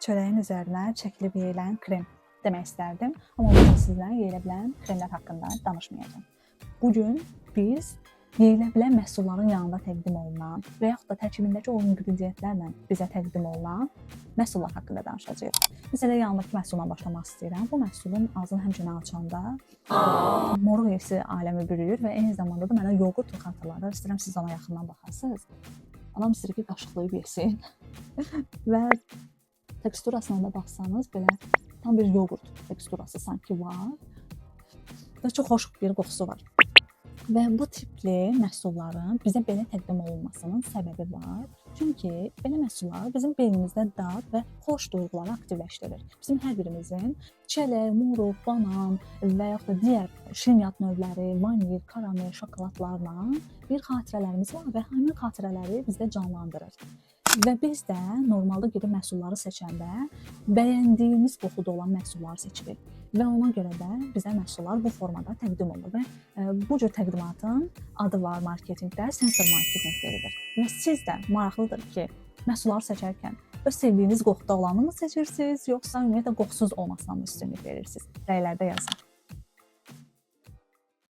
çörəyin üzərinə çəkilib yeyilən krem demək istərdim. Amma burada sizlə yeyilə bilən kremlər haqqında danışmayacağam. Bugün biz yeyilə bilən məhsulların yanında təqdim olunan və yaxud da tərkibindəki o inqridiyentlərlə bizə təqdim olunan məhsullar haqqında danışacağıq. Məsələn, yanındakı məhsulla başlamaq istəyirəm. Bu məhsulun ağzını həmçinin açanda moruq isi aləmi bürüyür və eyni zamanda da mənə yoğurt xatırladır. İstəyirəm siz ona yaxından baxasınız. Anam istəyir ki, qaşıqlayıb yesin. Və teksturasına da baxsanız belə tam bir yoğurt teksturası sanki var və çox xoş bir qoxusu var. Və bu tipli məhsulların bizə belə təqdim olunmasının səbəbi var. Çünki belə məhsullar bizim beynimizdə dad və xoş duyğuları aktivləşdirir. Bizim hər birimizin çələk, moruq, banan və yaxud da digər şirniyyat növləri, vanil, karamel, şokoladlarla bir xatirələrimiz var və həmin xatirələri bizdə canlandırır. Və biz də normalda gedib məhsulları seçəndə bəyəndiyimiz qoxuda olan məhsulları seçirik. Və ona görə də bizə məhsullar bu formada təqdim olunur və bu cür təqdimatın adı var marketinqdə, sensor marketinq deyilir. Və siz də maraqlıdır ki, məhsulları seçərkən öz sevdiyiniz qoxuda olanı mı seçirsiniz, yoxsa ümumiyyətlə qoxusuz olmasına mı üstünlük verirsiniz? Rəylərdə yazın.